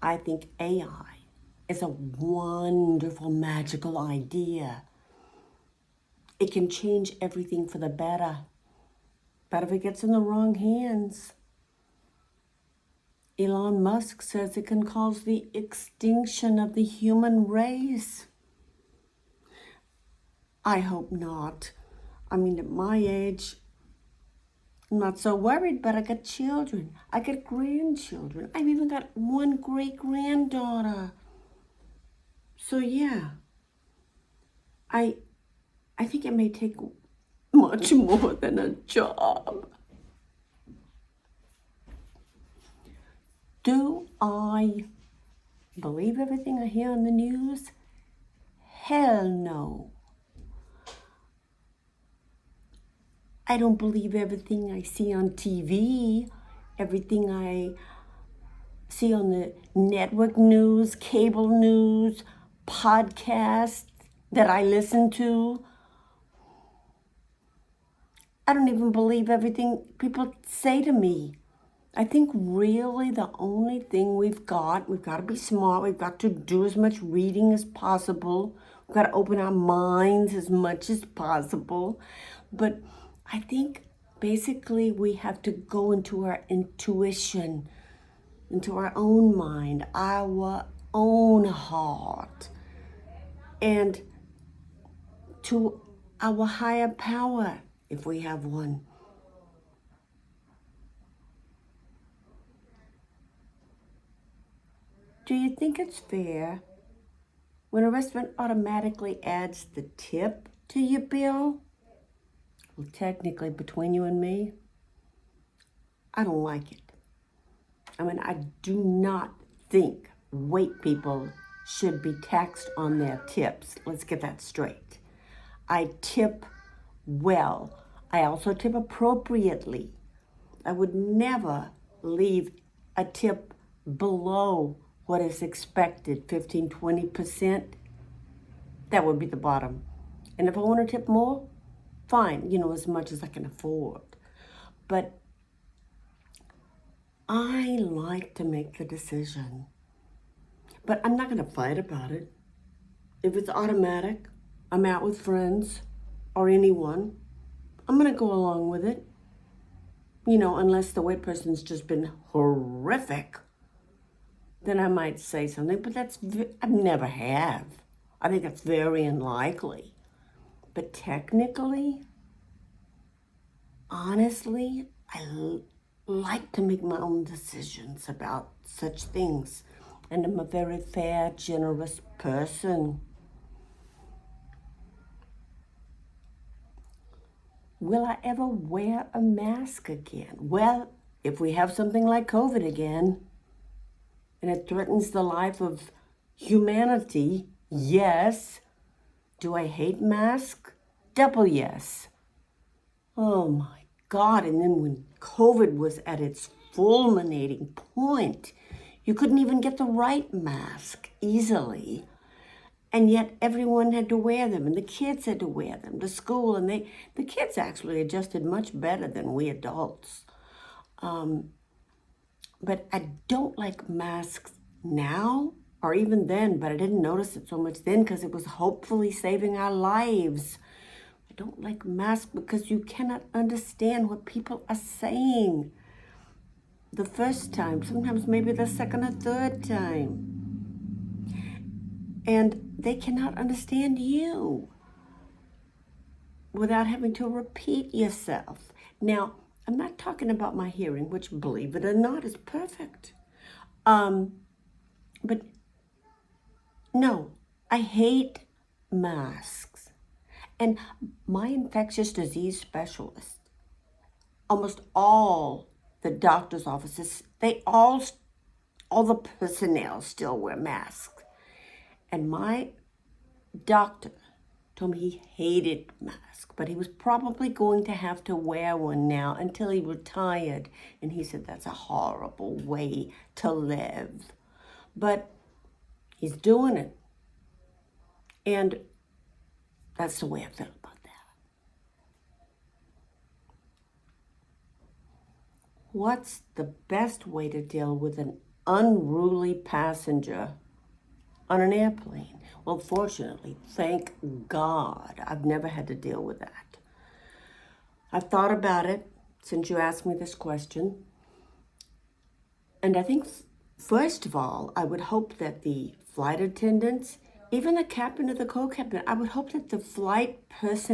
I think AI is a wonderful, magical idea. It can change everything for the better. But if it gets in the wrong hands, Elon Musk says it can cause the extinction of the human race. I hope not. I mean, at my age, I'm not so worried, but I got children. I got grandchildren. I've even got one great-granddaughter. So yeah, I I think it may take much more than a job. Do I believe everything I hear on the news? Hell no. I don't believe everything I see on TV, everything I see on the network news, cable news, podcasts that I listen to. I don't even believe everything people say to me. I think really the only thing we've got to be smart. We've got to do as much reading as possible. We've got to open our minds as much as possible. But I think basically we have to go into our intuition, into our own mind, our own heart, and to our higher power, if we have one. Do you think it's fair when a restaurant automatically adds the tip to your bill? Well, technically, between you and me, I don't like it. I mean, I do not think wait people should be taxed on their tips. Let's get that straight. I tip well. I also tip appropriately. I would never leave a tip below what is expected, 15, 20%. That would be the bottom. And if I want to tip more, fine, as much as I can afford. But I like to make the decision. But I'm not going to fight about it. If it's automatic, I'm out with friends or anyone, I'm going to go along with it. Unless the wait person's just been horrific, then I might say something. But I never have. I think that's very unlikely. But technically, honestly, I like to make my own decisions about such things. And I'm a very fair, generous person. Will I ever wear a mask again? Well, if we have something like COVID again, and it threatens the life of humanity, yes. Do I hate masks? Double yes. Oh my God, and then when COVID was at its fulminating point, you couldn't even get the right mask easily. And yet everyone had to wear them, and the kids had to wear them to school, and the kids actually adjusted much better than we adults. But I don't like masks now, or even then, but I didn't notice it so much then because it was hopefully saving our lives. I don't like masks because you cannot understand what people are saying the first time, sometimes maybe the second or third time. And they cannot understand you without having to repeat yourself. Now, I'm not talking about my hearing, which, believe it or not, is perfect. But no, I hate masks. And my infectious disease specialist, almost all the doctor's offices, all the personnel still wear masks. And my doctor told me he hated masks, but he was probably going to have to wear one now until he retired. And he said that's a horrible way to live. But he's doing it. And that's the way I feel about that. What's the best way to deal with an unruly passenger on an airplane. Well, fortunately, thank God, I've never had to deal with that. I've thought about it since you asked me this question. And I think, first of all, I would hope that the flight attendants, even the captain or the co-captain, I would hope that the flight person